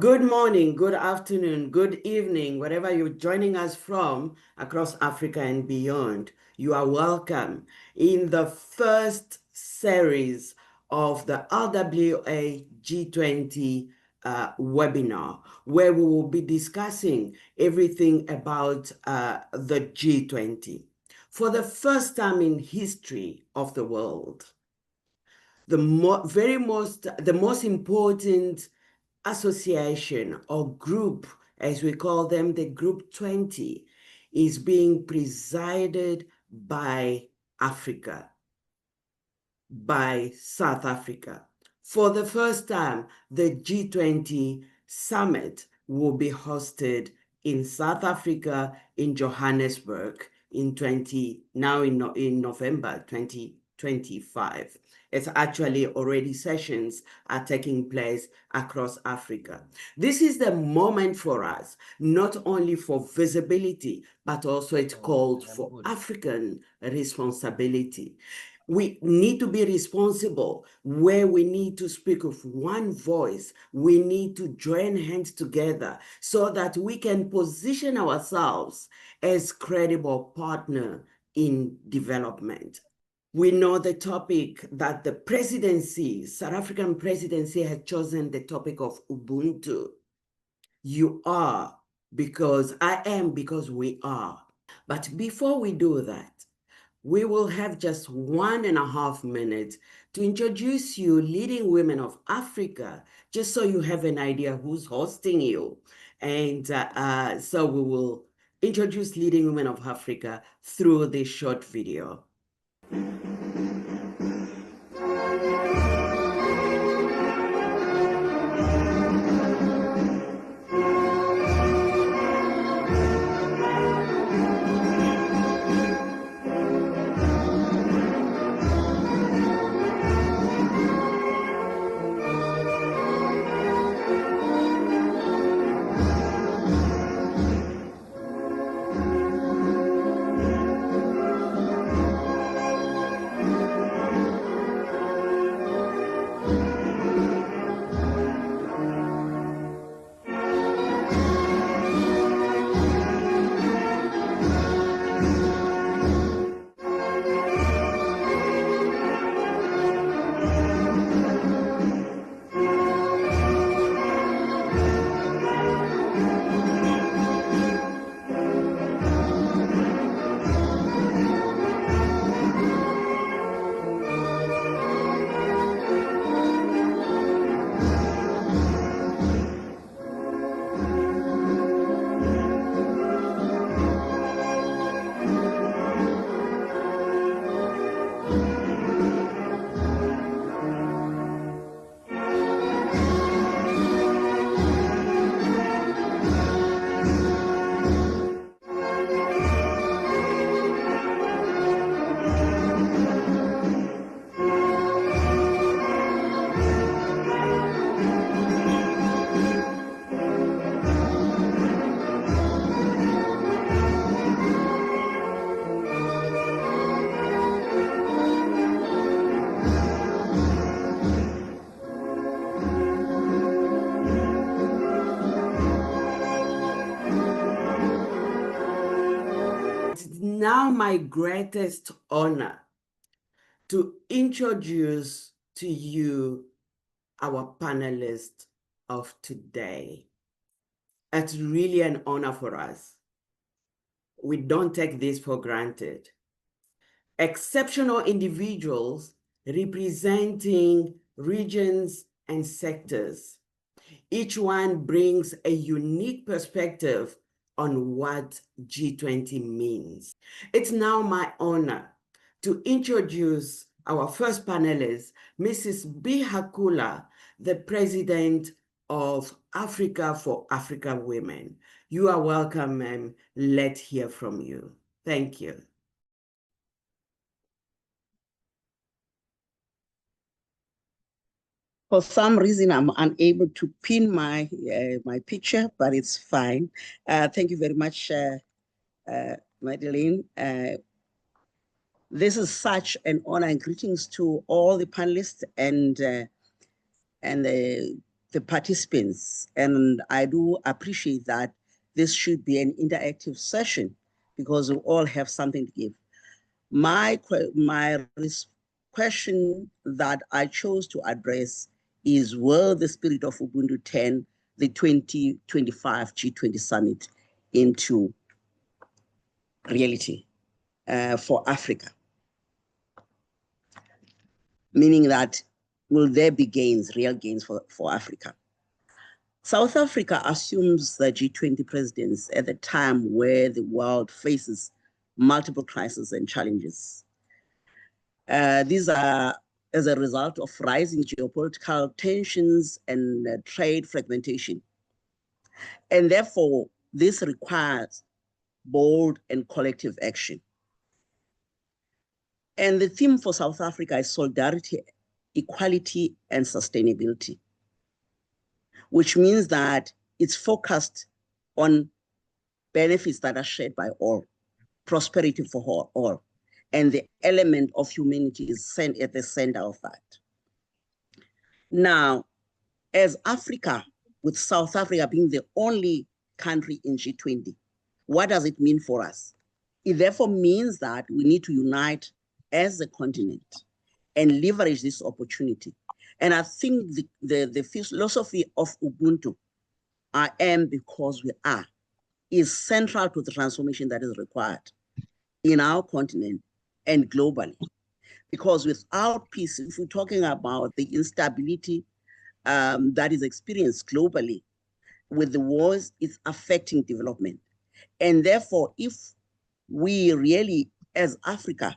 Good morning, good afternoon, good evening, wherever you're joining us from across Africa and beyond. You are welcome in the first series of the RWA G20 webinar, where we will be discussing everything about the G20. For the first time in history of the world, the most important association or group, as we call them, the Group 20, is being presided by Africa, by South Africa. For the first time, the G20 Summit will be hosted in South Africa, in Johannesburg, in November 2025. It's actually already sessions are taking place across Africa. This is the moment for us, not only for visibility, but also it called for African responsibility. We need to be responsible where we need to speak with one voice. We need to join hands together so that we can position ourselves as credible partner in development. We know the topic that the presidency, South African presidency, has chosen the topic of Ubuntu. You are because I am because we are. But before we do that, we will have just 1.5 minutes to introduce you leading women of Africa, just so you have an idea who's hosting you. And so we will introduce leading women of Africa through this short video. Now my greatest honor to introduce to you our panelists of today. It's really an honor for us. We don't take this for granted. Exceptional individuals representing regions and sectors. Each one brings a unique perspective on what G20 means. It's now my honor to introduce our first panelist, Mrs. Bihakula, the President of Africa for African Women. You are welcome, ma'am. Let's hear from you. Thank you. For some reason, I'm unable to pin my my picture, but it's fine. Thank you very much, Madeleine. This is such an honor, and greetings to all the panelists and the the participants, and I do appreciate that this should be an interactive session because we all have something to give. My question that I chose to address is, will the spirit of Ubuntu turn the 2025 G20 Summit into reality for Africa? Meaning that, will there be gains, real gains for Africa? South Africa assumes the G20 presidents at the time where the world faces multiple crises and challenges. These are as a result of rising geopolitical tensions and trade fragmentation. And therefore, this requires bold and collective action. And the theme for South Africa is solidarity, equality, and sustainability, which means that it's focused on benefits that are shared by all, prosperity for all, and the element of humanity is at the center of that. Now, as Africa, with South Africa being the only country in G20, what does it mean for us? It therefore means that we need to unite as a continent and leverage this opportunity. And I think the philosophy of Ubuntu, I am because we are, is central to the transformation that is required in our continent and globally. Because without peace, if we're talking about the instability that is experienced globally with the wars, it's affecting development. And therefore, if we really, as Africa,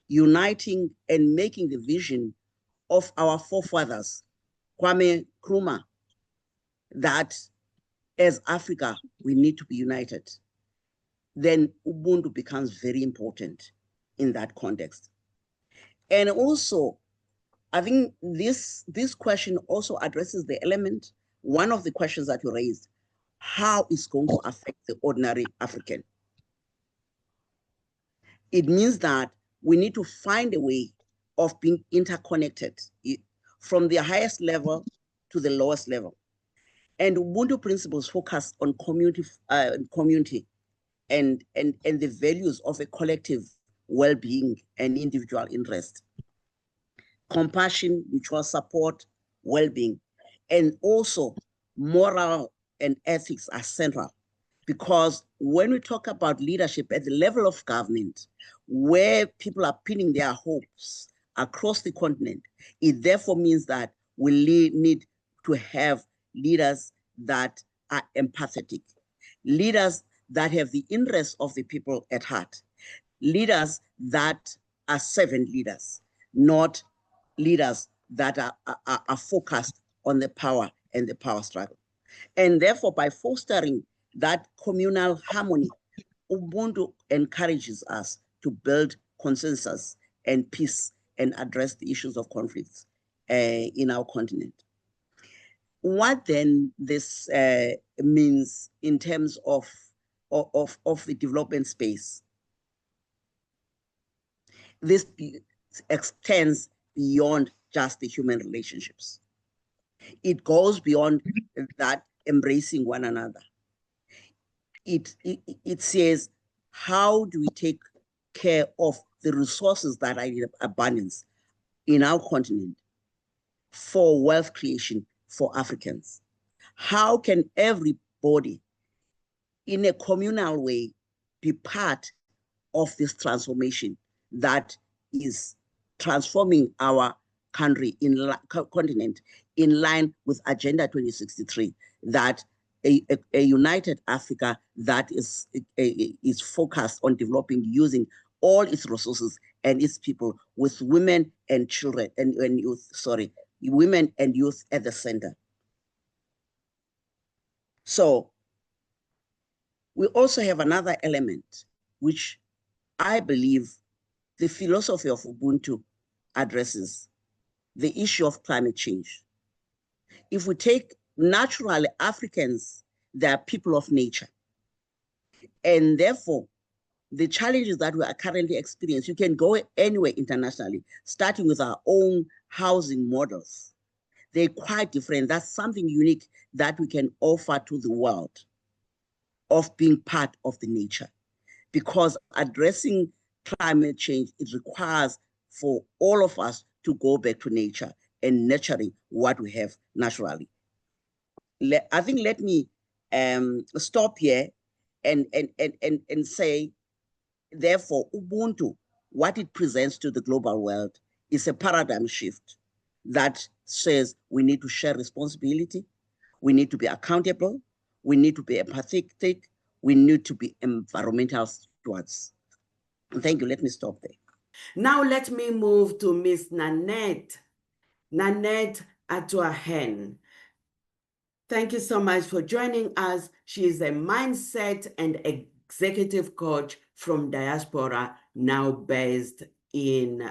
uniting and making the vision of our forefathers, Kwame Nkrumah, that as Africa, we need to be united, then Ubuntu becomes very important in that context. And also, I think this question also addresses the element, one of the questions that you raised, how it's going to affect the ordinary African. It means that we need to find a way of being interconnected from the highest level to the lowest level. And Ubuntu principles focus on community and the values of a collective well-being and individual interest. Compassion, mutual support, well-being, and also moral and ethics are central. Because when we talk about leadership at the level of government, where people are pinning their hopes across the continent, it therefore means that we need to have leaders that are empathetic, leaders that have the interests of the people at heart, leaders that are servant leaders, not leaders that are focused on the power and the power struggle. And therefore, by fostering that communal harmony, Ubuntu encourages us to build consensus and peace and address the issues of conflicts in our continent. What then this means in terms of the development space? This extends beyond just the human relationships. It goes beyond that embracing one another. It says, how do we take care of the resources that are in abundance in our continent for wealth creation for Africans? How can everybody in a communal way be part of this transformation that is transforming our country continent in line with Agenda 2063, that a united Africa that is focused on developing, using all its resources and its people, with women and children and youth, women and youth at the center. So we also have another element, which I believe the philosophy of Ubuntu addresses, the issue of climate change. If we take naturally Africans, they are people of nature. And therefore, the challenges that we are currently experiencing, you can go anywhere internationally, starting with our own housing models. they're quite different. That's something unique that we can offer to the world of being part of the nature. Because addressing climate change, it requires for all of us to go back to nature and nurturing what we have naturally. I think let me stop here and say, therefore, Ubuntu, what it presents to the global world is a paradigm shift that says we need to share responsibility, we need to be accountable, we need to be empathetic, we need to be environmental stewards. Thank you. Let me stop there. Now let me move to Miss Nanette. Nanette Atuahen. Thank you so much for joining us. She is a mindset and executive coach from diaspora, now based in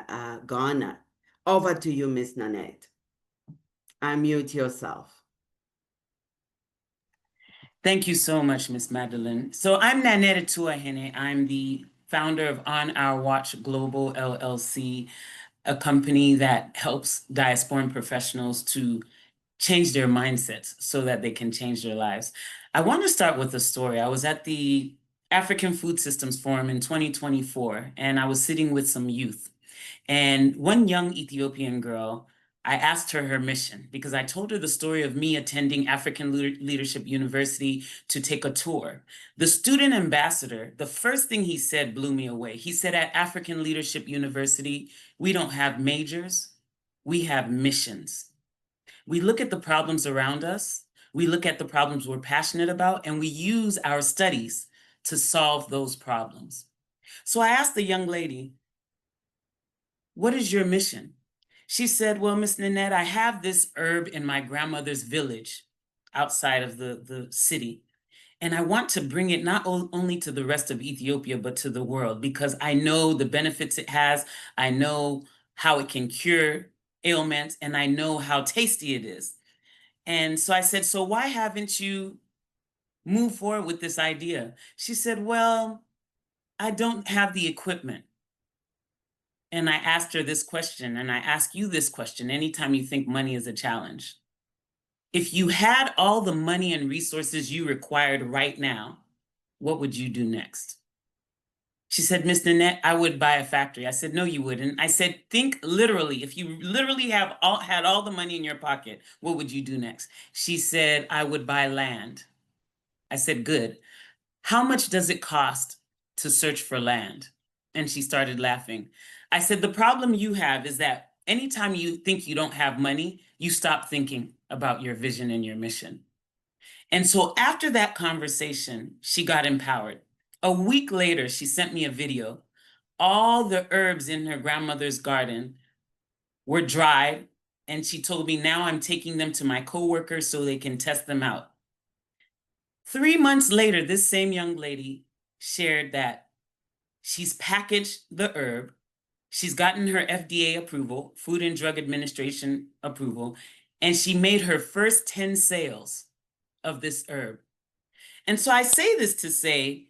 Ghana. Over to you, Miss Nanette. Unmute yourself. Thank you so much, Miss Madeline. So I'm Nanette Atuahen. I'm the founder of On Our Watch Global LLC, a company that helps diasporan professionals to change their mindsets so that they can change their lives. I want to start with a story. I was at the African Food Systems Forum in 2024, and I was sitting with some youth. And one young Ethiopian girl, I asked her mission because I told her the story of me attending African Leadership University to take a tour. The student ambassador, the first thing he said blew me away. He said, at African Leadership University, we don't have majors, we have missions. We look at the problems around us, we look at the problems we're passionate about, and we use our studies to solve those problems. So I asked the young lady, what is your mission? She said, well, Miss Nanette, I have this herb in my grandmother's village outside of the city. And I want to bring it not only to the rest of Ethiopia, but to the world, because I know the benefits it has. I know how it can cure ailments, and I know how tasty it is. And so I said, so why haven't you moved forward with this idea? She said, well, I don't have the equipment. And I asked her this question, and I ask you this question anytime you think money is a challenge. If you had all the money and resources you required right now, what would you do next? She said, Miss Nanette, I would buy a factory. I said, no, you wouldn't. I said, think literally. If you literally had all the money in your pocket, what would you do next? She said, I would buy land. I said, good. How much does it cost to search for land? And she started laughing. I said, the problem you have is that anytime you think you don't have money, you stop thinking about your vision and your mission. And so after that conversation, she got empowered. A week later, she sent me a video. All the herbs in her grandmother's garden were dried, and she told me, now I'm taking them to my coworkers so they can test them out. 3 months later, this same young lady shared that she's packaged the herb, she's gotten her FDA approval, Food and Drug Administration approval, and she made her first 10 sales of this herb. And so I say this to say,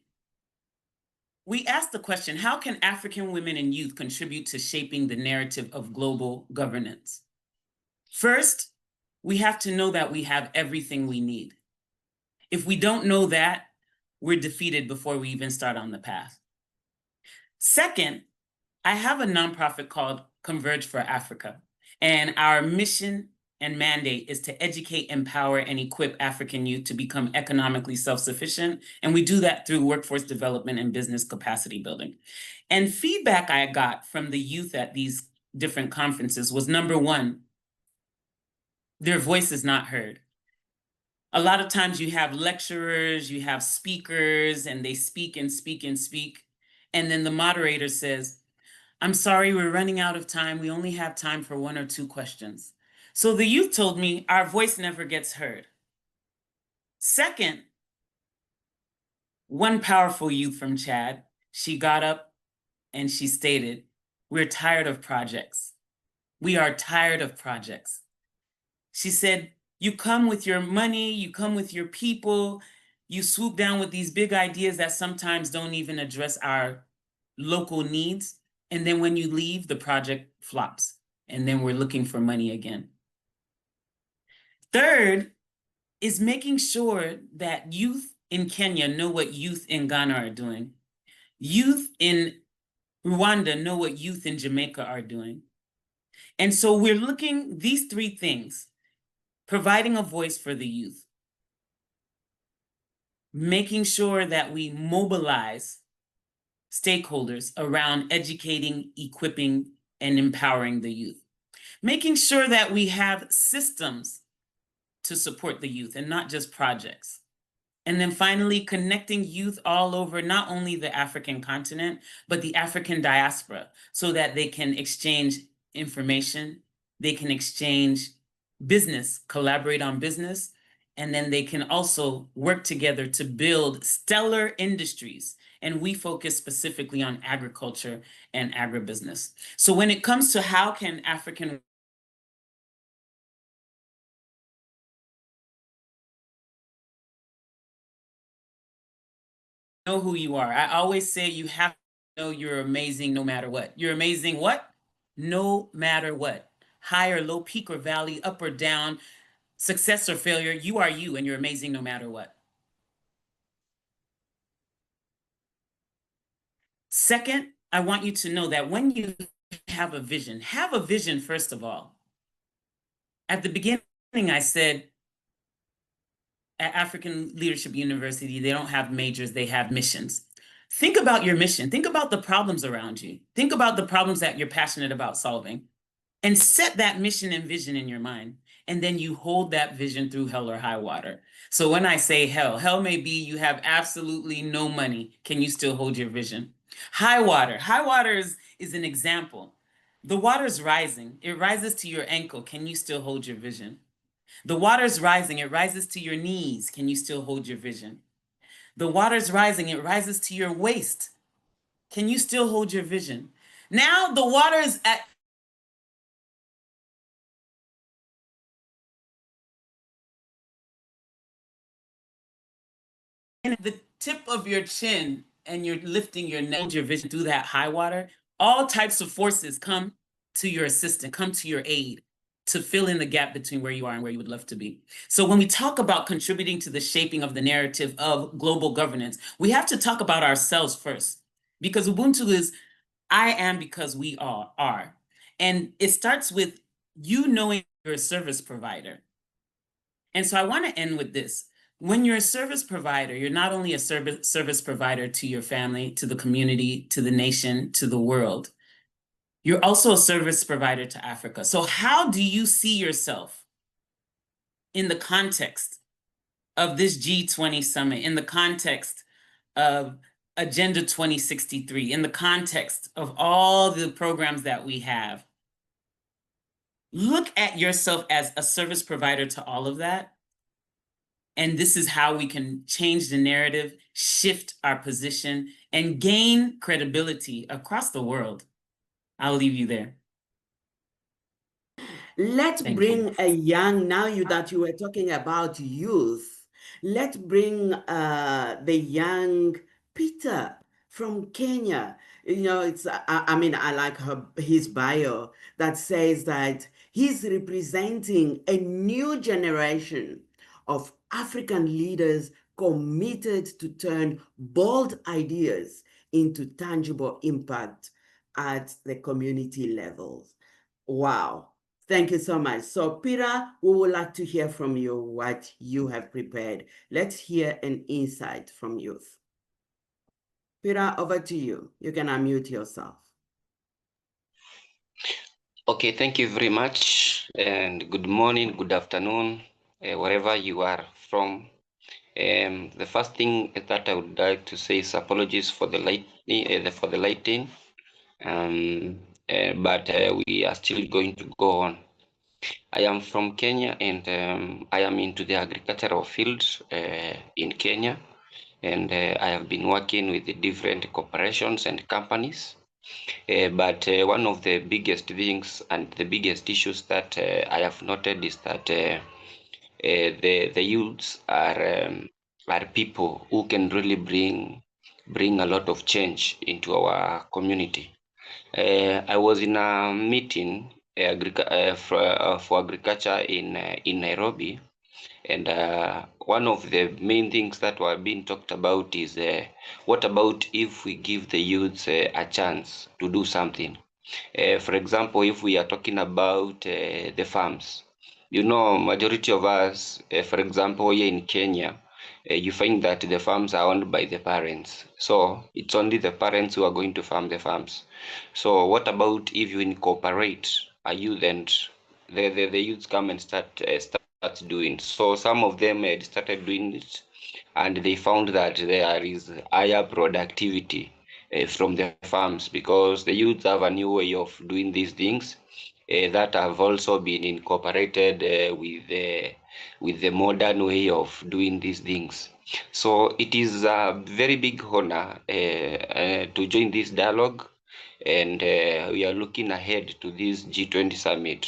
we asked the question, how can African women and youth contribute to shaping the narrative of global governance? First, we have to know that we have everything we need. If we don't know that, we're defeated before we even start on the path. Second, I have a nonprofit called Converge for Africa, and our mission and mandate is to educate, empower, and equip African youth to become economically self-sufficient. And we do that through workforce development and business capacity building. And feedback I got from the youth at these different conferences was, number one, their voice is not heard. A lot of times you have lecturers, you have speakers, and they speak and speak and speak. And then the moderator says, I'm sorry, we're running out of time. We only have time for 1 or 2 questions. So the youth told me our voice never gets heard. Second, one powerful youth from Chad, she got up and she stated, we're tired of projects. We are tired of projects. She said, you come with your money, you come with your people, you swoop down with these big ideas that sometimes don't even address our local needs. And then when you leave, the project flops. And then we're looking for money again. Third is making sure that youth in Kenya know what youth in Ghana are doing. Youth in Rwanda know what youth in Jamaica are doing. And so we're looking these three things: providing a voice for the youth, making sure that we mobilize stakeholders around educating, equipping, and empowering the youth, making sure that we have systems to support the youth and not just projects. And then finally, connecting youth all over, not only the African continent, but the African diaspora, so that they can exchange information, they can exchange business, collaborate on business, and then they can also work together to build stellar industries. And we focus specifically on agriculture and agribusiness. So when it comes to how can African know who you are. I always say you have to know you're amazing no matter what. You're amazing what? No matter what. High or low, peak or valley, up or down, success or failure, you are you and you're amazing no matter what. Second, I want you to know that when you have a vision first of all. At the beginning, I said at African Leadership University, they don't have majors, they have missions. Think about your mission. Think about the problems around you. Think about the problems that you're passionate about solving, and set that mission and vision in your mind. And then you hold that vision through hell or high water. So when I say hell may be you have absolutely no money. Can you still hold your vision? High water is an example. The water's rising. It rises to your ankle. Can you still hold your vision? The water's rising. It rises to your knees. Can you still hold your vision? The water's rising. It rises to your waist. Can you still hold your vision? Now the water is at the tip of your chin, and you're lifting your neck, your vision through that high water. All types of forces come to your assistance, come to your aid to fill in the gap between where you are and where you would love to be. So when we talk about contributing to the shaping of the narrative of global governance, we have to talk about ourselves first, because Ubuntu is I am because we all are. And it starts with you knowing you're a service provider. And so I want to end with this. When you're a service provider, you're not only a service provider to your family, to the community, to the nation, to the world. You're also a service provider to Africa. So how do you see yourself in the context of this G20 Summit, in the context of Agenda 2063, in the context of all the programs that we have? Look at yourself as a service provider to all of that. And this is how we can change the narrative, shift our position, and gain credibility across the world. I'll leave you there. Let's bring a young, that you were talking about youth, let's bring the young Peter from Kenya. You know, it's, I mean, I like his bio that says that he's representing a new generation of African leaders committed to turn bold ideas into tangible impact at the community levels. Wow. Thank you so much. So Peter, we would like to hear from you what you have prepared. Let's hear an insight from youth. Peter, over to you. You can unmute yourself. Okay, thank you very much, and good morning, good afternoon, wherever you are from. The first thing that I would like to say is apologies for the lighting, but we are still going to go on. I am from Kenya, and I am into the agricultural field in Kenya, and I have been working with the different corporations and companies. But one of the biggest things and the biggest issues that I have noted is that the youths are people who can really bring a lot of change into our community. I was in a meeting for agriculture in Nairobi. And one of the main things that were being talked about is what about if we give the youths a chance to do something? For example, if we are talking about the farms, majority of us, for example, here in Kenya, you find that the farms are owned by the parents. So it's only the parents who are going to farm the farms. So what about if you incorporate a youth and the youths come and start doing? So some of them started doing it, and they found that there is higher productivity from the farms, because the youths have a new way of doing these things that have also been incorporated with the modern way of doing these things. So it is a very big honor to join this dialogue, and we are looking ahead to this G20 Summit.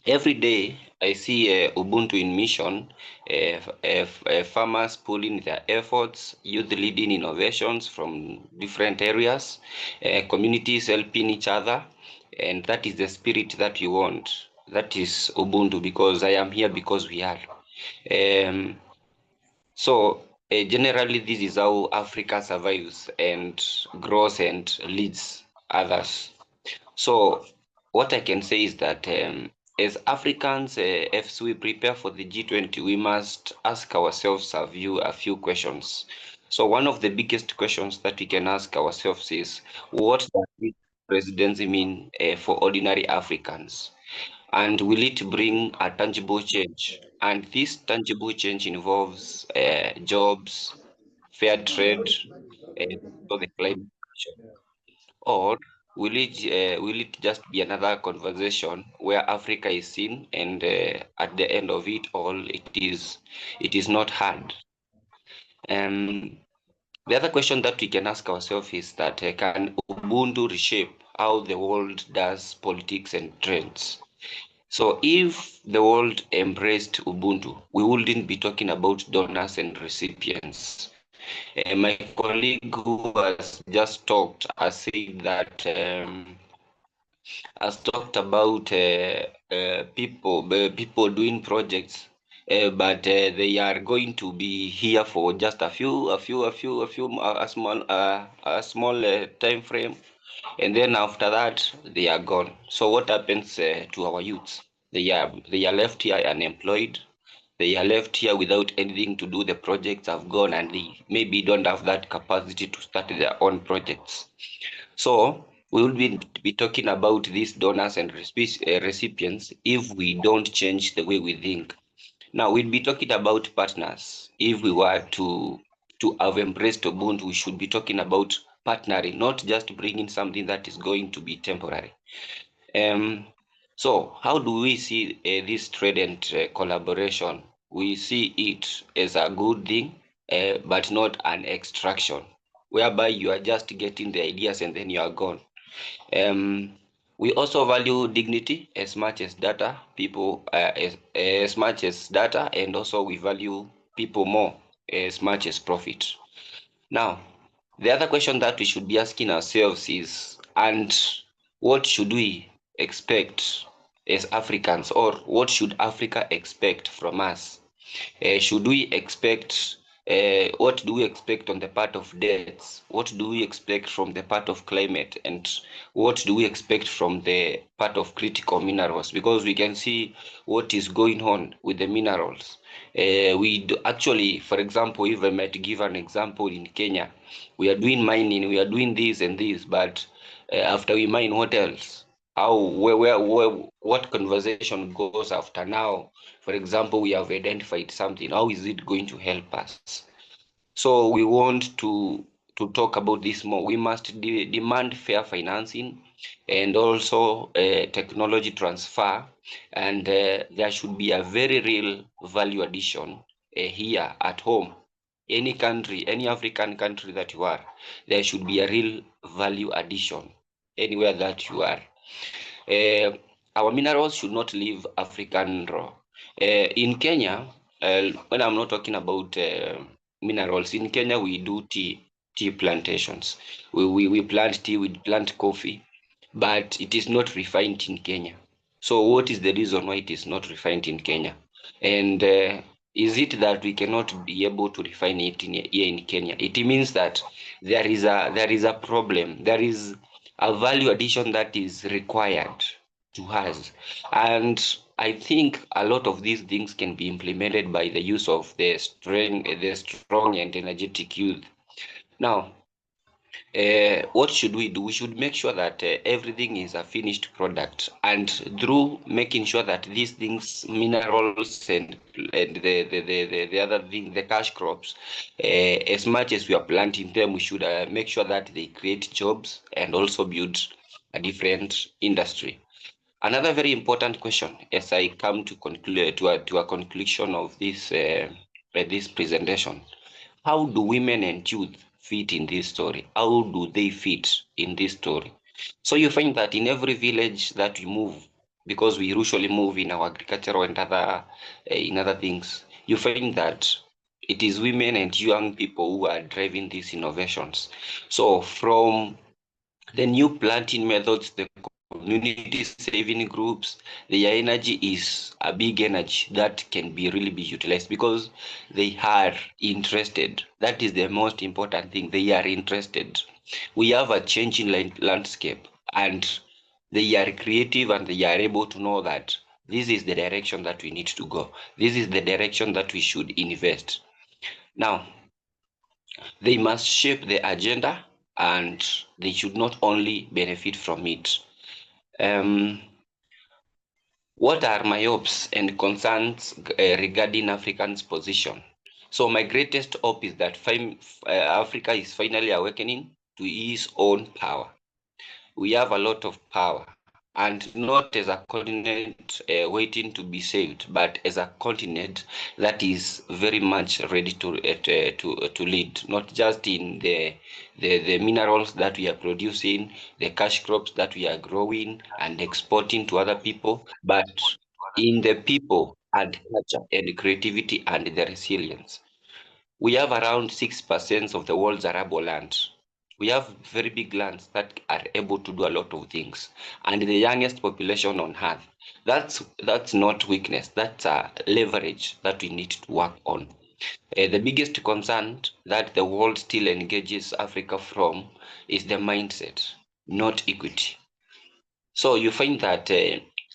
Every day I see Ubuntu in mission, farmers pulling their efforts, youth leading innovations from different areas, communities helping each other, and that is the spirit that we want. That is Ubuntu, because I am here because we are. Um, Generally, this is how Africa survives and grows and leads others. So what I can say is that as Africans, as we prepare for the G20, we must ask ourselves a few questions. So one of the biggest questions that we can ask ourselves is, what does this presidency mean for ordinary Africans? And will it bring a tangible change? And this tangible change involves jobs, fair trade, and also the climate action. Or will it just be another conversation where Africa is seen, and at the end of it all, it is not hard? The other question that we can ask ourselves is that can Ubuntu reshape how the world does politics and trends? So if the world embraced Ubuntu, we wouldn't be talking about donors and recipients. My colleague who has just talked has said that has talked about people doing projects, but they are going to be here for just a small time frame, and then after that they are gone. So what happens to our youths? They are left here unemployed. They are left here without anything to do. The projects have gone, and they maybe don't have that capacity to start their own projects. So we will be talking about these donors and recipients if we don't change the way we think. Now we'll be talking about partners. If we were to have embraced Ubuntu, we should be talking about partnering, not just bringing something that is going to be temporary. So how do we see this trade and collaboration? We see it as a good thing, but not an extraction, whereby you are just getting the ideas and then you are gone. We also value dignity as much as data, as much as data, and also we value people more as much as profit. Now, the other question that we should be asking ourselves is, and what should we expect as Africans, or what should Africa expect from us? Should we expect, what do we expect on the part of debts? What do we expect from the part of climate? And what do we expect from the part of critical minerals? Because we can see what is going on with the minerals. Actually, for example, if I might give an example, in Kenya, we are doing mining, we are doing this and this, but after we mine, what else? What conversation goes after now? For example, we have identified something. How is it going to help us? So we want to talk about this more. We must demand fair financing, and also technology transfer, and there should be a very real value addition here at home. Any country, any African country that you are, there should be a real value addition anywhere that you are. Our minerals should not leave African raw. In Kenya, when I'm not talking about minerals, in Kenya we do tea plantations. We plant tea, we plant coffee, but it is not refined in Kenya. So what is the reason why it is not refined in Kenya? And is it that we cannot be able to refine it here in Kenya? It means that there is a problem. There is a value addition that is required to us. And I think a lot of these things can be implemented by the use of the strong and energetic youth. Now, what should we do? We should make sure that everything is a finished product, and through making sure that these things, minerals and the other thing, the cash crops, as much as we are planting them, we should make sure that they create jobs and also build a different industry. Another very important question, as I come to conclude to a conclusion of this presentation: how do women and youth fit in this story? How do they fit in this story? So you find that in every village that we move, because we usually move in our agricultural and other in other things, you find that it is women and young people who are driving these innovations. So from the new planting methods, the community saving groups, their energy is a big energy that can be really be utilized because they are interested. That is the most important thing. They are interested. We have a changing landscape, and they are creative, and they are able to know that this is the direction that we need to go. This is the direction that we should invest. Now, they must shape the agenda, and they should not only benefit from it. What are my hopes and concerns regarding African's position? So my greatest hope is that Africa is finally awakening to its own power. We have a lot of power, and not as a continent waiting to be saved, but as a continent that is very much ready to lead, not just in the minerals that we are producing, the cash crops that we are growing and exporting to other people, but in the people and culture and creativity and the resilience. We have around 6% of the world's arable land. We have very big lands that are able to do a lot of things, and the youngest population on earth. That's not weakness. That's a leverage that we need to work on. The biggest concern that the world still engages Africa from is the mindset, not equity. So you find that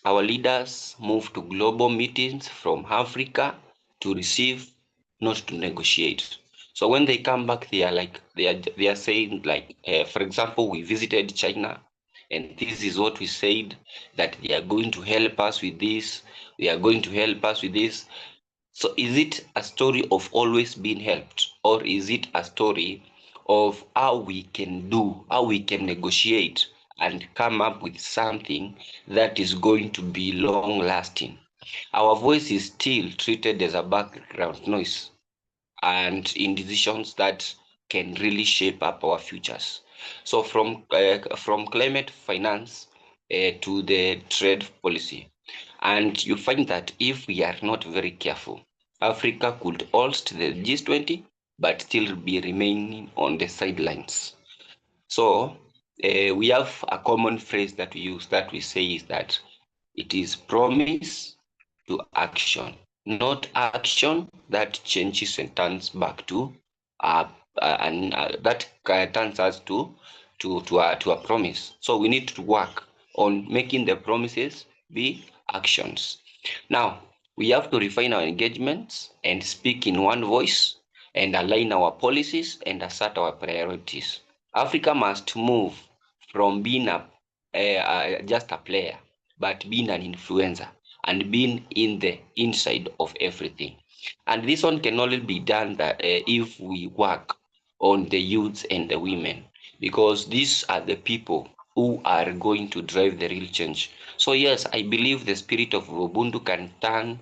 our leaders move to global meetings from Africa to receive, not to negotiate. So when they come back, they are saying like, for example, we visited China, and this is what we said, that they are going to help us with this. They are going to help us with this. So is it a story of always being helped, or is it a story of how we can negotiate and come up with something that is going to be long lasting? Our voice is still treated as a background noise and in decisions that can really shape up our futures. So from climate finance to the trade policy, and you find that if we are not very careful, Africa could host the G20 but still be remaining on the sidelines. So we have a common phrase that we use, that we say is that it is promise to action, not action that changes and turns back to that turns us to a promise. So we need to work on making the promises be actions. Now, we have to refine our engagements and speak in one voice and align our policies and assert our priorities. Africa must move from being just a player, but being an influencer and being in the inside of everything. And this one can only be done if we work on the youths and the women, because these are the people who are going to drive the real change. So yes, I believe the spirit of Ubuntu can turn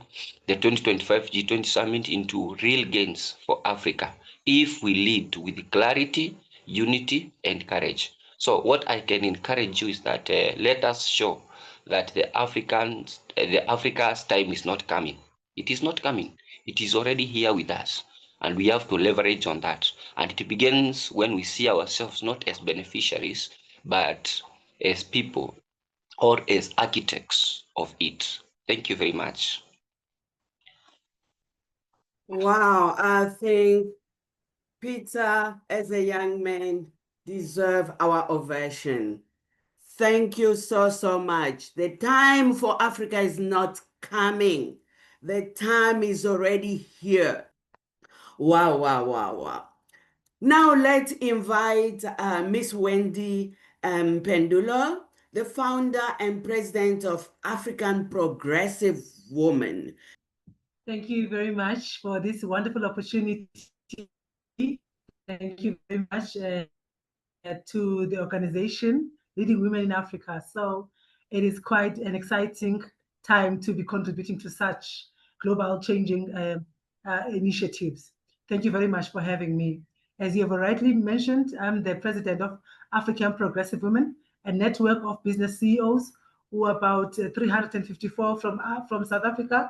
the 2025 G20 Summit into real gains for Africa if we lead with clarity, unity, and courage. So what I can encourage you is that let us show that the Africa's time is not coming. It is not coming. It is already here with us, and we have to leverage on that. And it begins when we see ourselves not as beneficiaries, but as people or as architects of it. Thank you very much. Wow, I think Peter, as a young man, deserve our ovation. Thank you so, so much. The time for Africa is not coming. The time is already here. Wow, wow, wow, wow. Now let's invite Miss Wendy Pendulo, the founder and president of African Progressive Women. Thank you very much for this wonderful opportunity. Thank you very much to the organization Leading Women in Africa. So it is quite an exciting time to be contributing to such global changing initiatives. Thank you very much for having me. As you have rightly mentioned, I'm the president of African Progressive Women, a network of business CEOs who are about 354 from South Africa,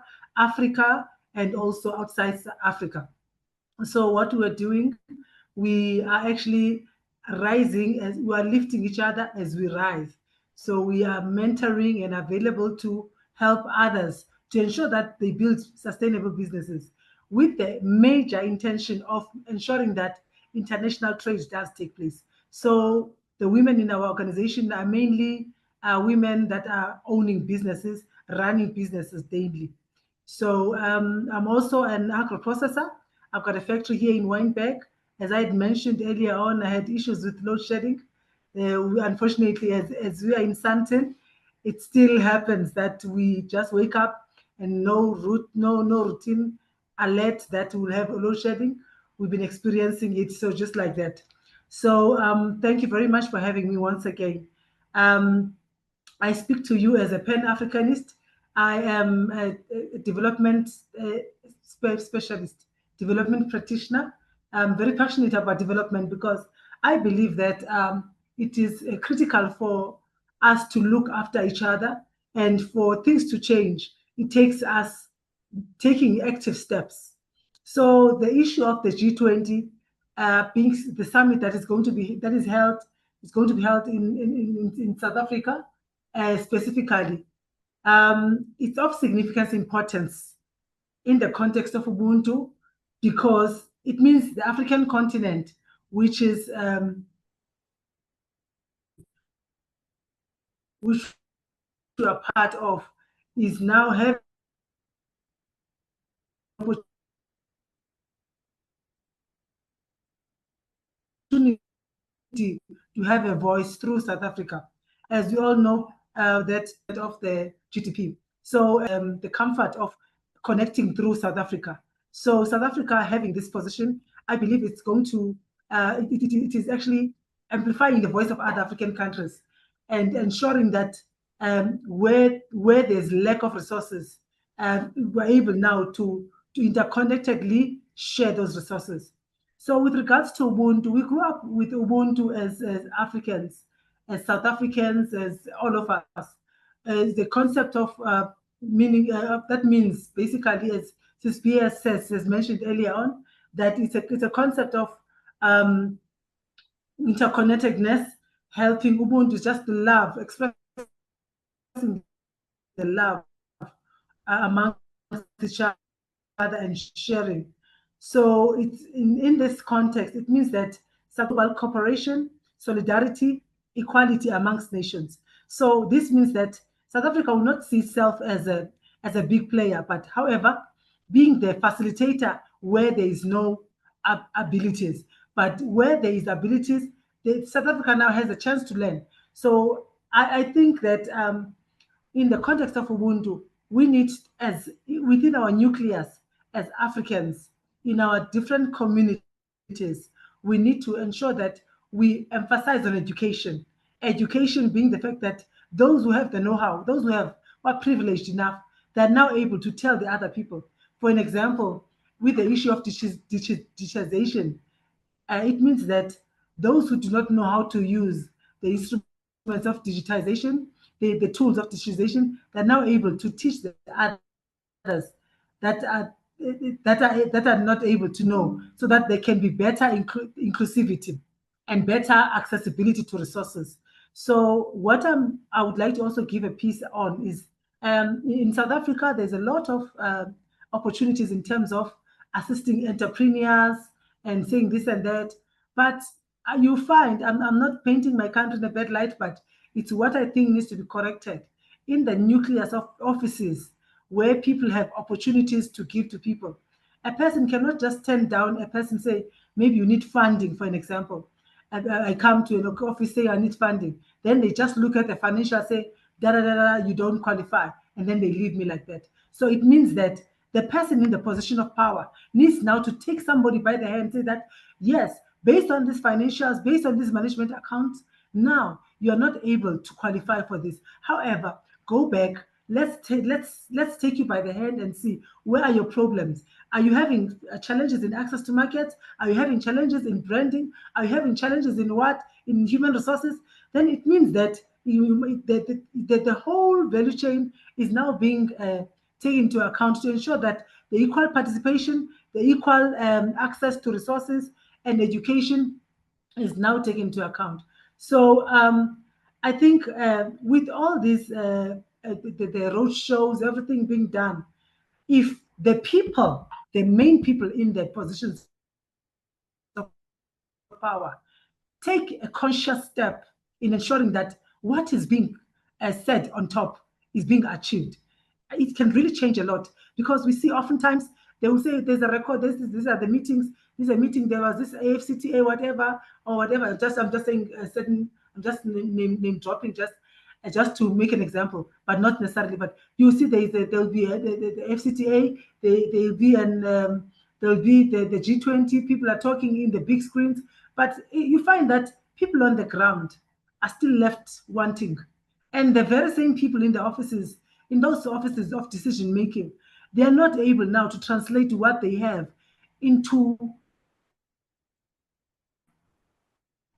and also outside Africa. So what we're doing, we are actually rising as we are lifting each other as we rise. So we are mentoring and available to help others to ensure that they build sustainable businesses with the major intention of ensuring that international trade does take place. So the women in our organization are mainly women that are owning businesses, running businesses daily. So I'm also an agro processor. I've got a factory here in Wynberg. As I had mentioned earlier on, I had issues with load shedding. Unfortunately, as we are in Sandton, it still happens that we just wake up and no routine alert that we'll have load shedding. We've been experiencing it, so just like that. So thank you very much for having me once again. I speak to you as a Pan-Africanist. I am a development specialist, development practitioner. I'm very passionate about development because I believe that it is critical for us to look after each other, and for things to change, it takes us taking active steps. So the issue of the G20 being the summit that is going to be held in South Africa specifically, it's of significant importance in the context of Ubuntu because it means the African continent, which is which we are part of, is now having opportunity to have a voice through South Africa. As we all know, that of the GDP. So the comfort of connecting through South Africa. So South Africa having this position, I believe it's going to, it is actually amplifying the voice of other African countries and ensuring that where there's lack of resources, we're able now to interconnectedly share those resources. So with regards to Ubuntu, we grew up with Ubuntu as Africans, as South Africans, as all of us. The concept of meaning, that means basically, as Sis says, as mentioned earlier on, that it's a concept of interconnectedness, helping Ubuntu just the love, expressing the love amongst each other and sharing. So it's in this context, it means that global cooperation, solidarity, equality amongst nations. So this means that South Africa will not see itself as a big player, but however, being the facilitator where there is no abilities, but where there is abilities, South Africa now has a chance to learn. So I think that in the context of Ubuntu, we need, as within our nucleus, as Africans, in our different communities, we need to ensure that we emphasize on education. Education being the fact that those who have the know-how, those who are privileged enough, they're now able to tell the other people. For an example, with the issue of digitization, it means that those who do not know how to use the instruments of digitization, the tools of digitization, they're now able to teach the others that are not able to know, so that there can be better inclusivity and better accessibility to resources. So what I would like to also give a piece on is in South Africa, there's a lot of opportunities in terms of assisting entrepreneurs and saying this and that. But you find, I'm not painting my country in a bad light, but it's what I think needs to be corrected. In the nucleus of offices where people have opportunities to give to people, a person cannot just turn down a person, say, maybe you need funding, for an example. I come to an office, say I need funding. Then they just look at the financial, say, da da da da, you don't qualify. And then they leave me like that. So it means that the person in the position of power needs now to take somebody by the hand and say that, yes, based on these financials, based on these management accounts, now you are not able to qualify for this. However, go back. Let's take you by the hand and see, where are your problems. Are you having challenges in access to markets? Are you having challenges in branding? Are you having challenges in what? In human resources? Then it means that the whole value chain is now being taken into account to ensure that the equal participation, the equal access to resources and education is now taken into account. So I think with all these, the road shows, everything being done, if the people, the main people in the positions of power, take a conscious step in ensuring that what is being said on top is being achieved, it can really change a lot. Because we see oftentimes they will say there's a record, these are the meetings, these are meeting, there was this AFCTA, whatever, or whatever. I'm just saying certain, I'm just name dropping, just to make an example, but not necessarily. But you see, there'll be the FCTA, there'll be there'll be the G20. People are talking in the big screens, but you find that people on the ground are still left wanting, and the very same people in the offices, in those offices of decision making, they are not able now to translate what they have into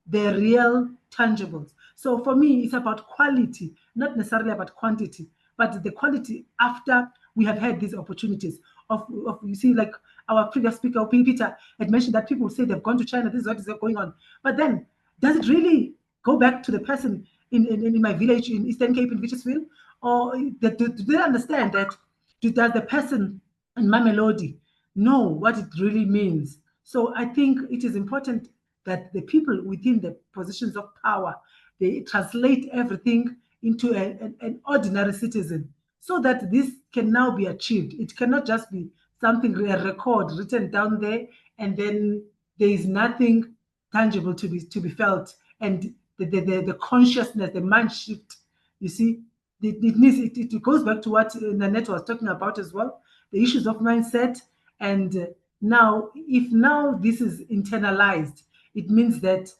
the real tangibles. So for me, it's about quality, not necessarily about quantity, but the quality after we have had these opportunities of you see, like our previous speaker, Peter, had mentioned that people say they've gone to China, this is what is going on. But then, does it really go back to the person in my village in Eastern Cape in Victorsville? Or do they understand that, does the person in Mamelodi know what it really means? So I think it is important that the people within the positions of power, they translate everything into an ordinary citizen, so that this can now be achieved. It cannot just be something, a record written down there, and then there is nothing tangible to be felt. And the consciousness, the mind shift, you see, it goes back to what Nanette was talking about as well, the issues of mindset. And now, if now this is internalized, it means that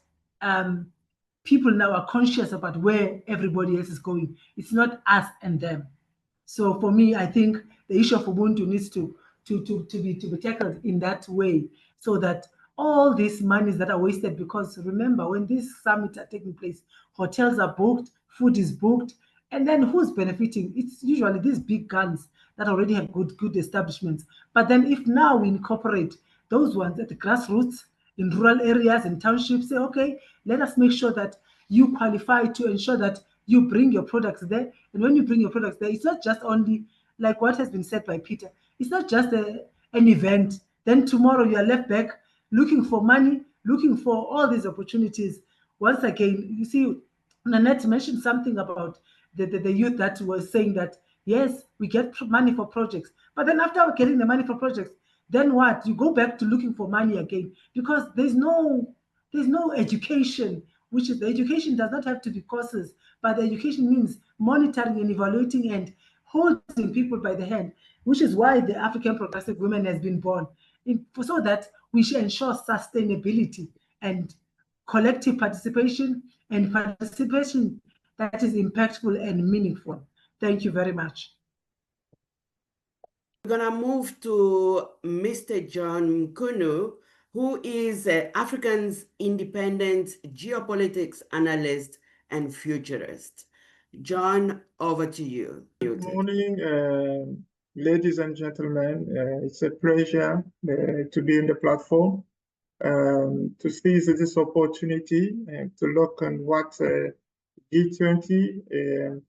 people now are conscious about where everybody else is going. It's not us and them. So for me, I think the issue of Ubuntu needs to be tackled in that way, so that all these monies that are wasted, because remember, when these summits are taking place, hotels are booked, food is booked, and then who's benefiting? It's usually these big guns that already have good establishments. But then if now we incorporate those ones at the grassroots, in rural areas and townships, say, okay, let us make sure that you qualify to ensure that you bring your products there. And when you bring your products there, it's not just only like what has been said by Peter. It's not just an event. Then tomorrow you are left back looking for money, looking for all these opportunities. Once again, you see, Nanette mentioned something about the youth that was saying that, yes, we get money for projects. But then after getting the money for projects, then what? You go back to looking for money again, because there's no education, which is, the education does not have to be courses, but the education means monitoring and evaluating and holding people by the hand, which is why the African Progressive Women has been born, so that we should ensure sustainability and collective participation, and participation that is impactful and meaningful. Thank you very much. We're going to move to Mr. John Mkunu, who is African's independent geopolitics analyst and futurist. John, over to you. Good morning, ladies and gentlemen. It's a pleasure to be in the platform, to seize this opportunity to look on what G20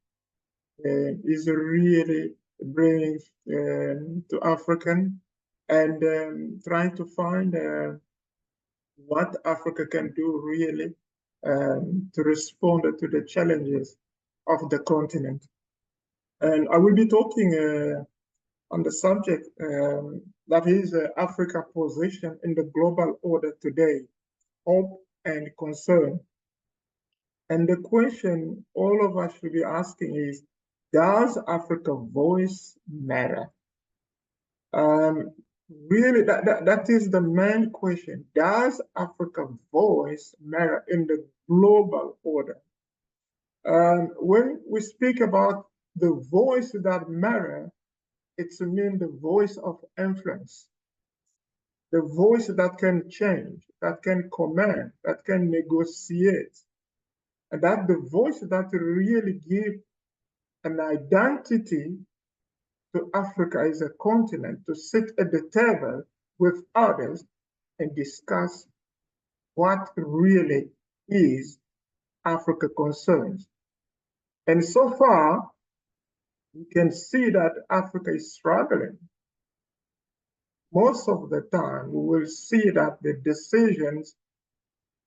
is really bringing to African and trying to find what Africa can do really to respond to the challenges of the continent. And I will be talking on the subject that is Africa's position in the global order today, hope and concern. And the question all of us should be asking is, does Africa's voice matter? Really, that is the main question. Does Africa's voice matter in the global order? When we speak about the voice that matters, it's mean the voice of influence, the voice that can change, that can command, that can negotiate, and that the voice that really give an identity to Africa as a continent, to sit at the table with others and discuss what really is Africa concerns. And so far, we can see that Africa is struggling. Most of the time, we will see that the decisions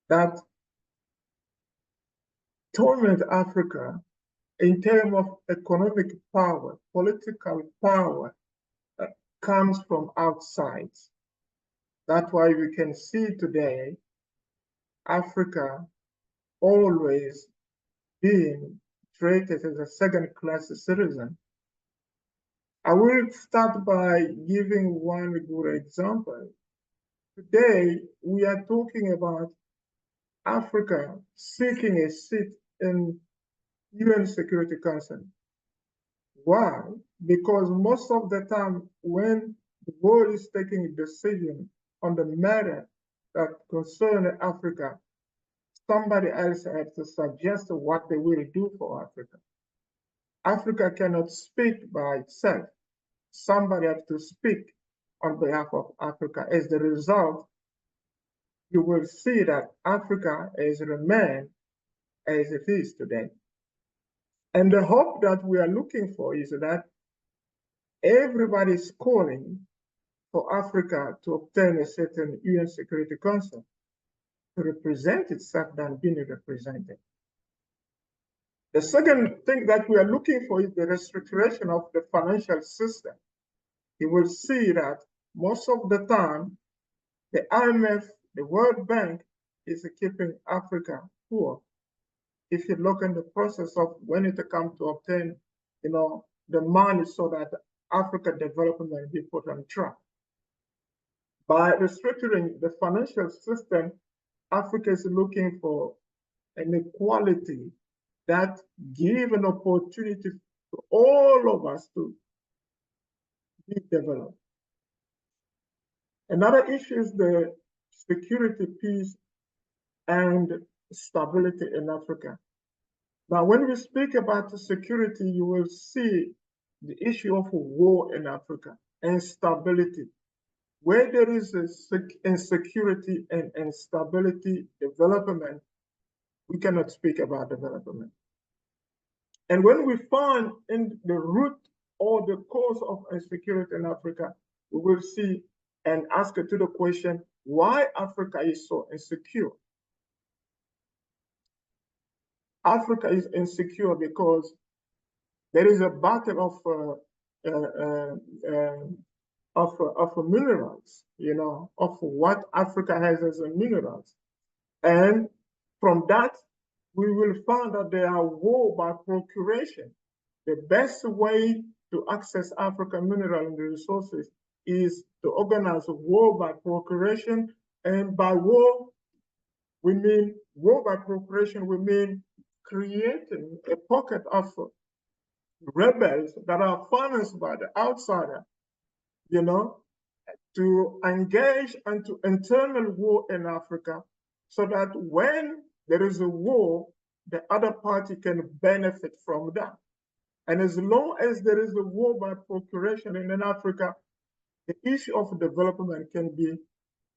that torment Africa in terms of economic power, political power, comes from outside. That's why we can see today Africa always being treated as a second-class citizen. I will start by giving one good example. Today, we are talking about Africa seeking a seat in UN Security Council. Why? Because most of the time when the world is taking a decision on the matter that concern Africa, somebody else has to suggest what they will do for Africa. Africa cannot speak by itself. Somebody has to speak on behalf of Africa. As the result, you will see that Africa has remained as it is today. And the hope that we are looking for is that everybody is calling for Africa to obtain a certain UN Security Council to represent itself than being represented. The second thing that we are looking for is the restructuration of the financial system. You will see that most of the time, the IMF, the World Bank is keeping Africa poor. If you look in the process of when it comes to obtain, the money so that Africa development be put on track. By restructuring the financial system, Africa is looking for an equality that give an opportunity to all of us to be developed. Another issue is the security, peace, and stability in Africa. Now, when we speak about security, you will see the issue of war in Africa and stability. Where there is insecurity and instability, development, we cannot speak about development. And when we find in the root or the cause of insecurity in Africa, we will see and ask to the question, why Africa is so insecure? Africa is insecure because there is a battle of minerals, of what Africa has as a minerals. And from that, we will find that there are war by procuration. The best way to access African mineral and resources is to organize a war by procuration. And by war, we mean war by procuration, we mean creating a pocket of rebels that are financed by the outsider, to engage into internal war in Africa so that when there is a war, the other party can benefit from that. And as long as there is a war by procuration in Africa, the issue of development can be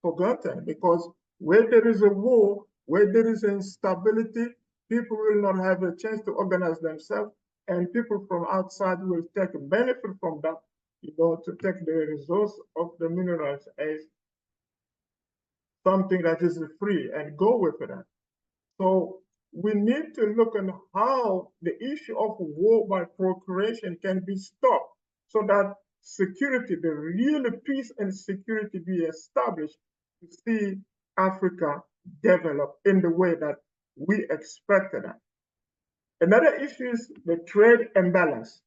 forgotten, because where there is a war, where there is instability, people will not have a chance to organize themselves, and people from outside will take a benefit from that, to take the resource of the minerals as something that is free and go with it. So we need to look at how the issue of war by procuration can be stopped so that security, the real peace and security be established to see Africa develop in the way that we expected it. Another issue is the trade imbalance.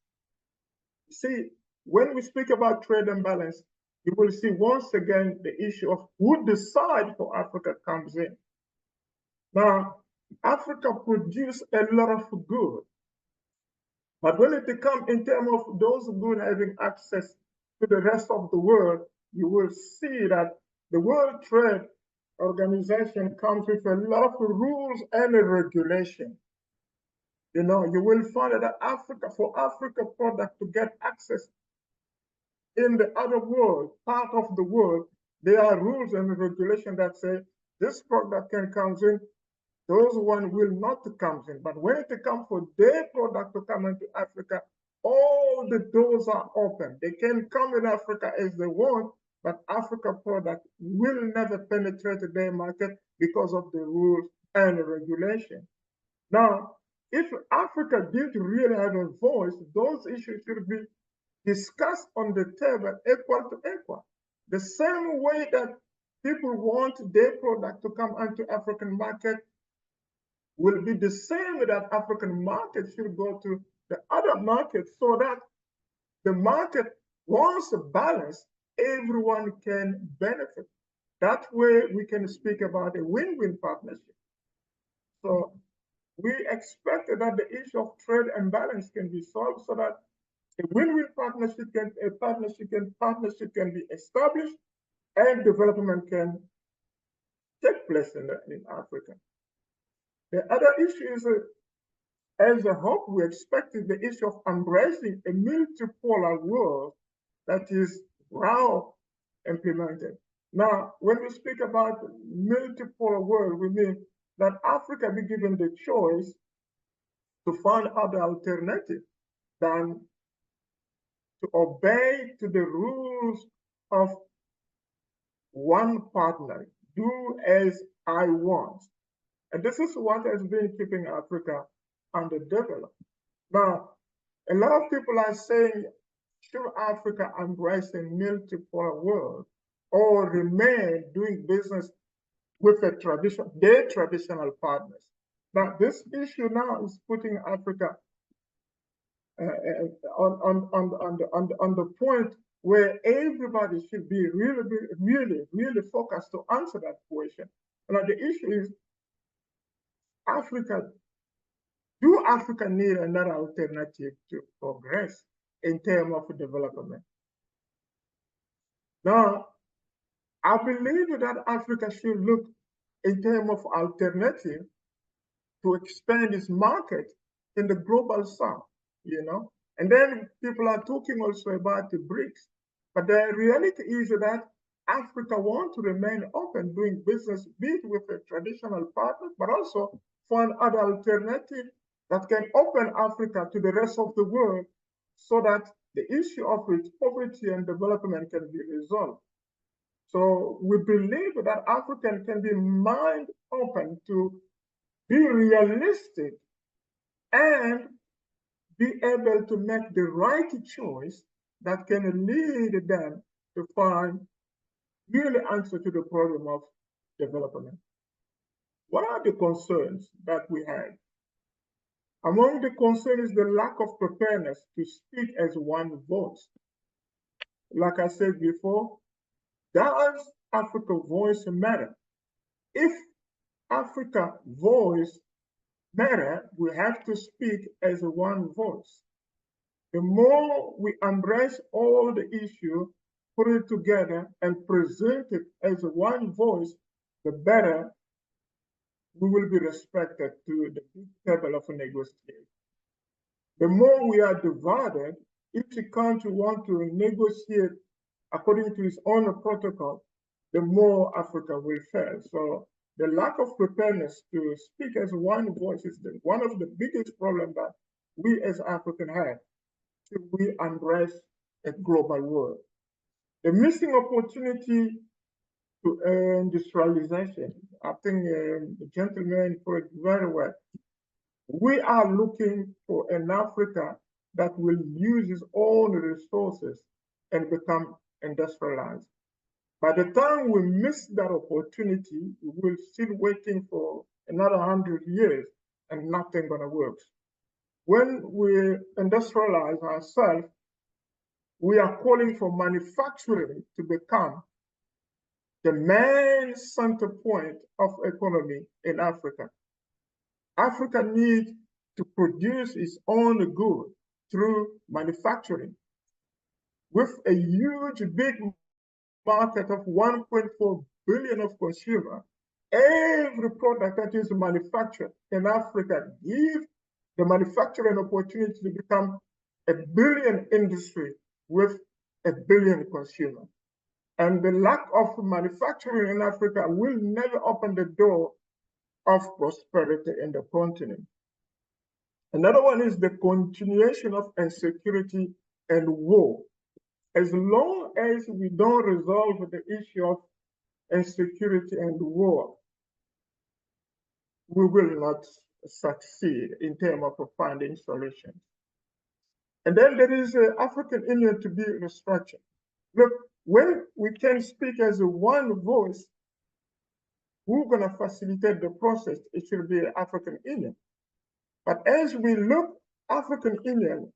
See, when we speak about trade imbalance, you will see once again the issue of who decide for Africa comes in. Now, Africa produces a lot of goods, but when it comes in terms of those goods having access to the rest of the world, you will see that the World Trade Organization comes with a lot of rules and regulation. You will find that for Africa product to get access in the other world, part of the world, there are rules and regulations that say this product can come in, those one will not come in. But when it comes for their product to come into Africa, all the doors are open. They can come in Africa as they want, but Africa product will never penetrate their market because of the rules and regulation. Now, if Africa did really have a voice, those issues should be discussed on the table equal to equal. The same way that people want their product to come into African market will be the same that African market should go to the other markets so that the market, once balanced, everyone can benefit. That way we can speak about a win-win partnership. So we expect that the issue of trade imbalance can be solved so that a win-win partnership can be established and development can take place in Africa. The other issue is, as a hope, we expected the issue of embracing a multipolar world that is now implemented. Now, when we speak about multipolar world, we mean that Africa be given the choice to find other alternatives than to obey to the rules of one partner, do as I want. And this is what has been keeping Africa underdeveloped. Now, a lot of people are saying, should Africa embrace a multipolar world or remain doing business with their traditional partners? Now, this issue now is putting Africa on the point where everybody should be really focused to answer that question. Now, the issue is, do Africa need another alternative to progress in terms of development? Now, I believe that Africa should look in terms of alternative to expand its market in the global south, And then people are talking also about the BRICS. But the reality is that Africa wants to remain open, doing business, be it with a traditional partner, but also find other alternative that can open Africa to the rest of the world so that the issue of its poverty and development can be resolved. So we believe that African can be mind open to be realistic and be able to make the right choice that can lead them to find really answer to the problem of development. What are the concerns that we have? Among the concerns is the lack of preparedness to speak as one voice. Like I said before, does Africa voice matter? If Africa voice matter, we have to speak as one voice. The more we embrace all the issue, put it together and present it as one voice, the better we will be respected to the big table of negotiation. The more we are divided, each country wants to negotiate according to its own protocol, the more Africa will fail. So the lack of preparedness to speak as one voice is one of the biggest problems that we as Africans have till we embrace a global world. The missing opportunity to industrialization, I think the gentleman put it very well. We are looking for an Africa that will use its own resources and become industrialized. By the time we miss that opportunity, we will still waiting for another 100 years and nothing gonna work. When we industrialize ourselves, we are calling for manufacturing to become the main center point of economy in Africa. Africa needs to produce its own good through manufacturing. With a huge, big market of 1.4 billion of consumers, every product that is manufactured in Africa gives the manufacturing opportunity to become a billion industry with a billion consumers. And the lack of manufacturing in Africa will never open the door of prosperity in the continent. Another one is the continuation of insecurity and war. As long as we don't resolve the issue of insecurity and war, we will not succeed in terms of finding solutions. And then there is the African Union to be restructured. Look, when we can speak as one voice, who's going to facilitate the process? It should be the African Union. But as we look, African Union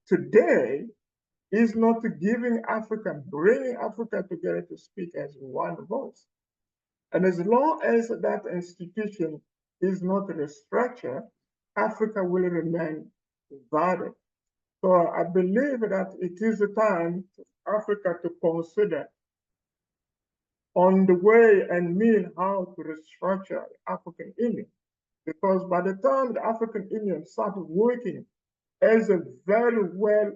today is not giving Africa, bringing Africa together to speak as one voice. And as long as that institution is not restructured, Africa will remain divided. So I believe that it is the time for Africa to consider on the way and mean how to restructure the African Union. Because by the time the African Union started working as a very well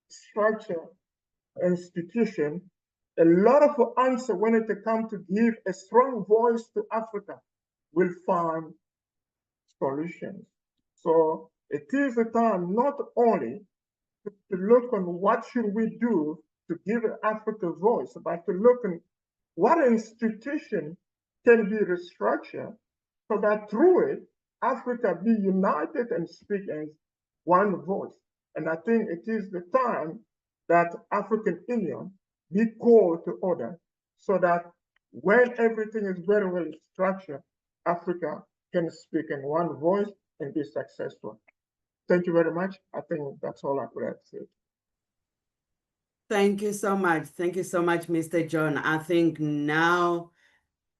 structured institution, a lot of answer when it comes to give a strong voice to Africa will find solutions. So it is the time not only to look on what should we do to give Africa a voice, but to look at what institution can be restructured so that through it, Africa be united and speak as one voice. And I think it is the time that African Union be called to order so that when everything is very well structured, Africa can speak in one voice and be successful. Thank you very much. I think that's all I could have said. Thank you so much. Thank you so much, Mr. John. I think now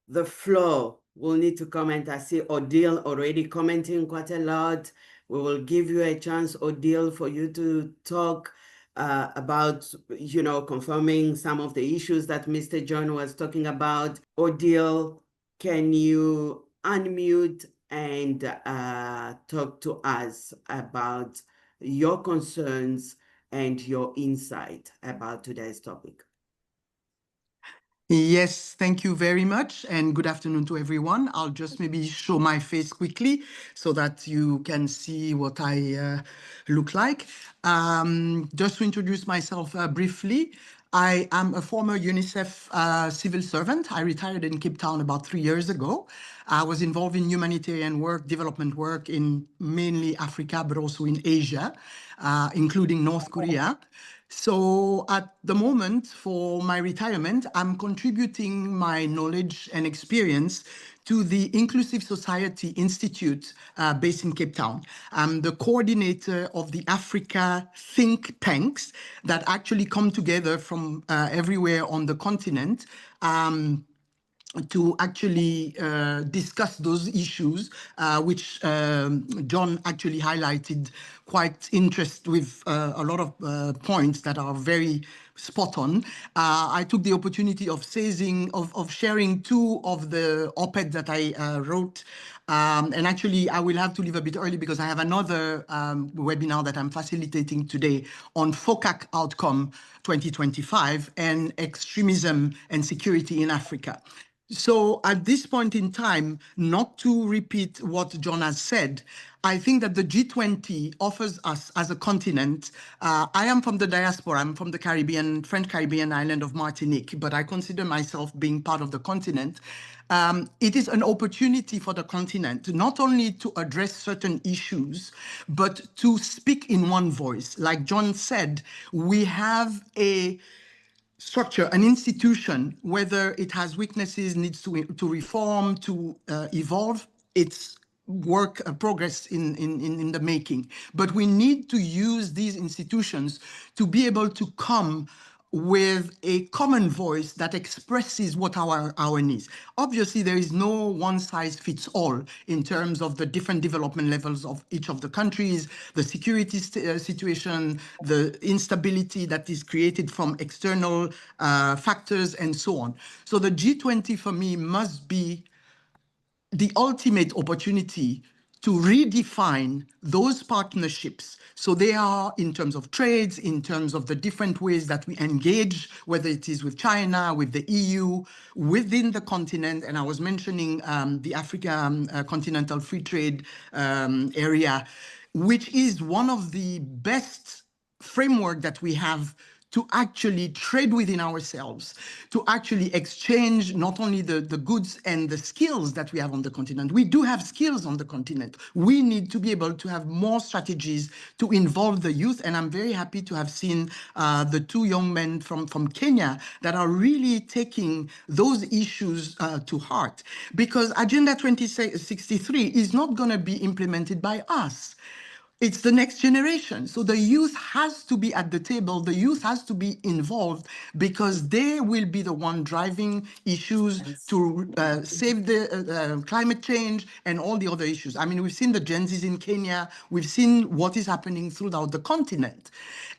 the floor will need to comment. I see Odile already commenting quite a lot. We will give you a chance, Odile, for you to talk about, confirming some of the issues that Mr. John was talking about. Odile, can you unmute and talk to us about your concerns and your insight about today's topic? Yes, thank you very much, and good afternoon to everyone. I'll just maybe show my face quickly so that you can see what I look like. Just to introduce myself briefly, I am a former UNICEF civil servant. I retired in Cape Town about 3 years ago. I was involved in humanitarian work, development work in mainly Africa, but also in Asia, including North Korea. So at the moment for my retirement, I'm contributing my knowledge and experience to the Inclusive Society Institute based in Cape Town. I'm the coordinator of the Africa think tanks that actually come together from everywhere on the continent to actually discuss those issues, which John actually highlighted quite interest with a lot of points that are very spot on. I took the opportunity of sharing two of the op-eds that I wrote And actually, I will have to leave a bit early because I have another webinar that I'm facilitating today on FOCAC outcome 2025 and extremism and security in Africa. So at this point in time, not to repeat what John has said, I think that the G20 offers us as a continent. I am from the diaspora. I'm from the Caribbean, French Caribbean island of Martinique, but I consider myself being part of the continent. It is an opportunity for the continent not only to address certain issues, but to speak in one voice. Like John said, we have a structure, an institution, whether it has weaknesses, needs to reform, to evolve, it's work progress in the making. But we need to use these institutions to be able to come with a common voice that expresses what our needs. Obviously, there is no one size fits all in terms of the different development levels of each of the countries, the security situation, the instability that is created from external factors, and so on. So the G20 for me must be the ultimate opportunity to redefine those partnerships. So they are in terms of trades, in terms of the different ways that we engage, whether it is with China, with the EU, within the continent. And I was mentioning the Africa Continental Free Trade area, which is one of the best framework that we have to actually trade within ourselves, to actually exchange not only the goods and the skills that we have on the continent. We do have skills on the continent. We need to be able to have more strategies to involve the youth. And I'm very happy to have seen the two young men from Kenya that are really taking those issues to heart. Because Agenda 2063 is not going to be implemented by us. It's the next generation. So the youth has to be at the table. The youth has to be involved because they will be the one driving issues to save the climate change and all the other issues. I mean, we've seen the Gen Zs in Kenya. We've seen what is happening throughout the continent.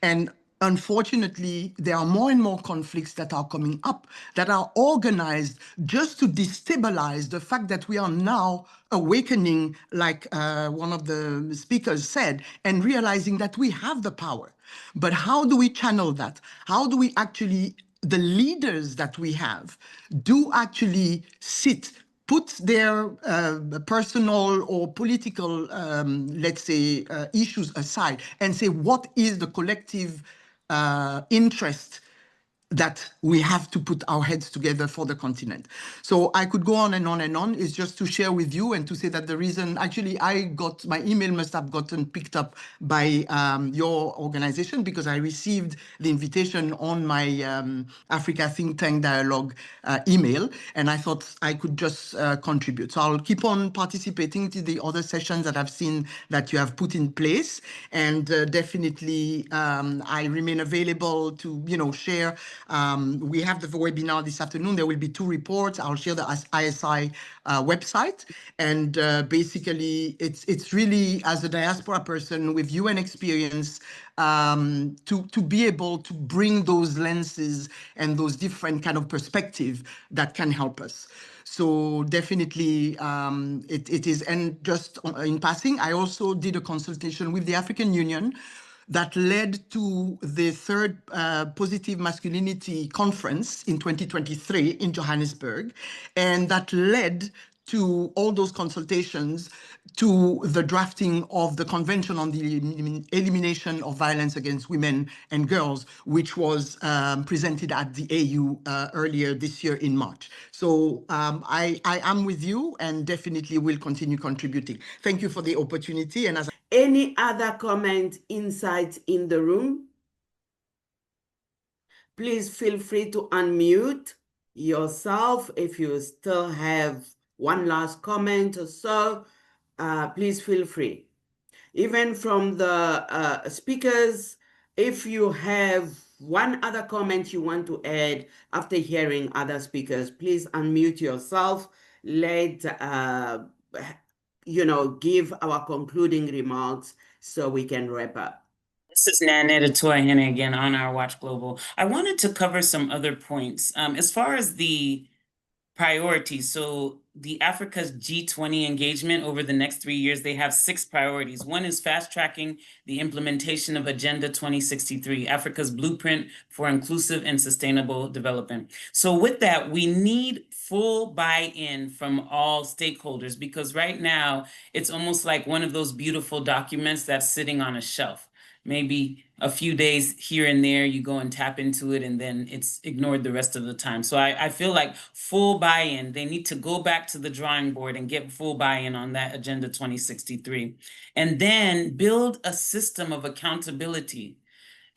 And unfortunately, there are more and more conflicts that are coming up that are organized just to destabilize the fact that we are now awakening, like one of the speakers said, and realizing that we have the power. But how do we channel that? How do we actually, the leaders that we have, do actually put their personal or political, let's say, issues aside and say, what is the collective interest that we have to put our heads together for the continent. So I could go on and on and on. It's just to share with you and to say that the reason, actually, my email must have gotten picked up by your organization because I received the invitation on my Africa Think Tank Dialogue email, and I thought I could just contribute. So I'll keep on participating to the other sessions that I've seen that you have put in place, and definitely I remain available to, share. We have the webinar this afternoon. There will be 2 reports. I'll share the ISI website. And basically, it's really, as a diaspora person with UN experience, to be able to bring those lenses and those different kind of perspective that can help us. So definitely it is. And just in passing, I also did a consultation with the African Union that led to the 3rd Positive Masculinity Conference in 2023 in Johannesburg. And that led to all those consultations to the drafting of the Convention on the Elimination of Violence Against Women and Girls, which was presented at the AU earlier this year in March. So I am with you and definitely will continue contributing. Thank you for the opportunity. And as any other comment, insights in the room? Please feel free to unmute yourself if you still have one last comment or so. Please feel free. Even from the speakers, if you have one other comment you want to add after hearing other speakers, please unmute yourself. Let give our concluding remarks so we can wrap up. This is Nanette Atuahene again on our Watch Global. I wanted to cover some other points. As far as the priorities, so the Africa's G20 engagement over the next 3 years, they have 6 priorities. One is fast-tracking the implementation of Agenda 2063, Africa's blueprint for inclusive and sustainable development. So with that, we need full buy-in from all stakeholders, because right now it's almost like one of those beautiful documents that's sitting on a shelf. Maybe a few days here and there, you go and tap into it, and then it's ignored the rest of the time. So I feel like full buy-in, they need to go back to the drawing board and get full buy-in on that Agenda 2063. And then build a system of accountability,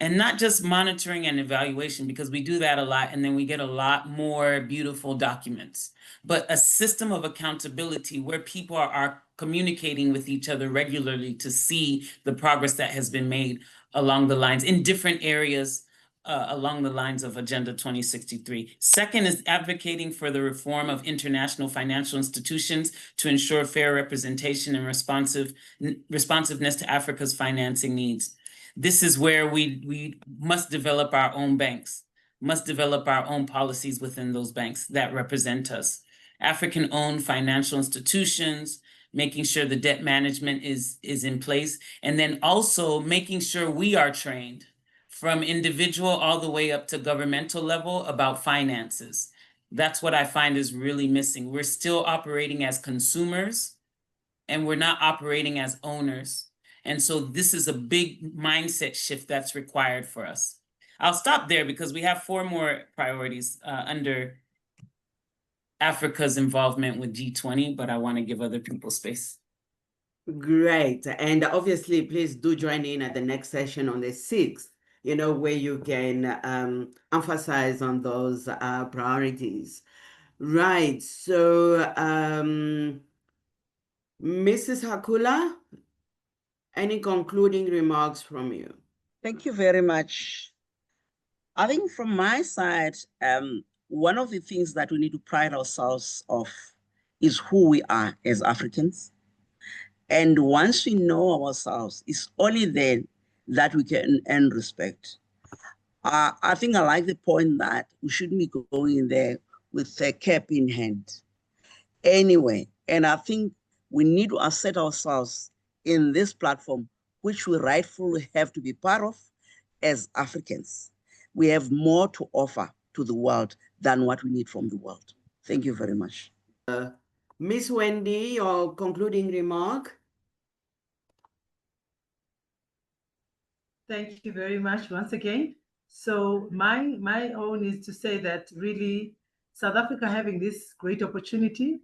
and not just monitoring and evaluation, because we do that a lot and then we get a lot more beautiful documents, but a system of accountability where people are communicating with each other regularly to see the progress that has been made along the lines in different areas along the lines of Agenda 2063. Second is advocating for the reform of international financial institutions to ensure fair representation and responsiveness to Africa's financing needs. This is where we must develop our own banks, must develop our own policies within those banks that represent us. African-owned financial institutions, making sure the debt management is in place, and then also making sure we are trained from individual all the way up to governmental level about finances. That's what I find is really missing. We're still operating as consumers, and we're not operating as owners. And so this is a big mindset shift that's required for us. I'll stop there because we have 4 more priorities under Africa's involvement with G20, but I want to give other people space. Great. And obviously, please do join in at the next session on the 6th, where you can emphasize on those priorities. Right. So, Mrs. Hakula, any concluding remarks from you? Thank you very much. I think from my side, one of the things that we need to pride ourselves of is who we are as Africans. And once we know ourselves, it's only then that we can earn respect. I think I like the point that we shouldn't be going in there with a cap in hand. Anyway, and I think we need to assert ourselves in this platform, which we rightfully have to be part of as Africans. We have more to offer to the world than what we need from the world. Thank you very much. Miss Wendy, your concluding remark? Thank you very much once again. So my own is to say that really South Africa having this great opportunity,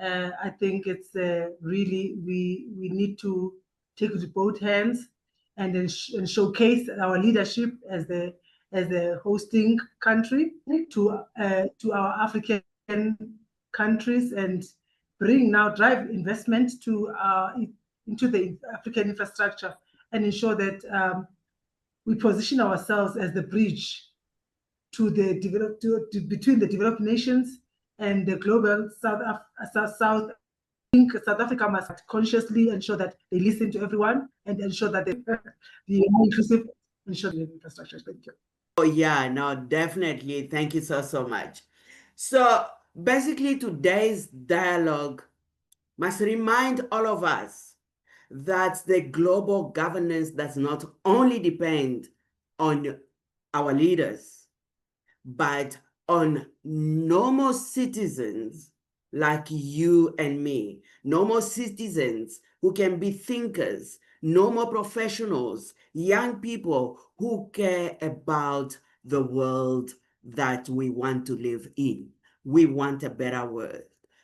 I think it's really we need to take it with both hands and showcase our leadership as the hosting country to our African countries, and drive investment into the African infrastructure, and ensure that we position ourselves as the bridge to between the developed nations and the global South. I think South Africa must consciously ensure that they listen to everyone and ensure that the inclusive ensure the infrastructure. Thank you. Oh yeah, no, definitely. Thank you so much. So basically, today's dialogue must remind all of us that the global governance does not only depend on our leaders, but on normal citizens like you and me, normal citizens who can be thinkers, normal professionals, young people who care about the world that we want to live in. We want a better world.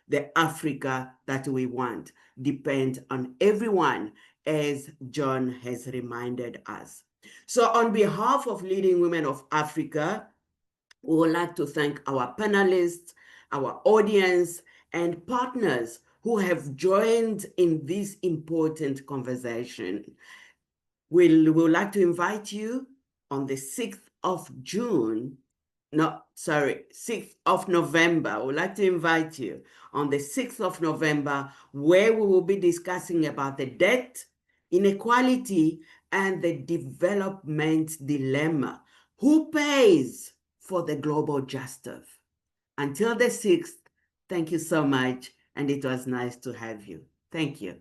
The Africa that we want depends on everyone, as John has reminded us. So on behalf of Leading Women of Africa, we would like to thank our panelists, our audience, and partners who have joined in this important conversation. We would like to invite you on the 6th of June, 6th of November. We would like to invite you on the 6th of November, where we will be discussing about the debt, inequality, and the development dilemma. Who pays for the global justice? Until the 6th, thank you so much. and it was nice to have you. Thank you.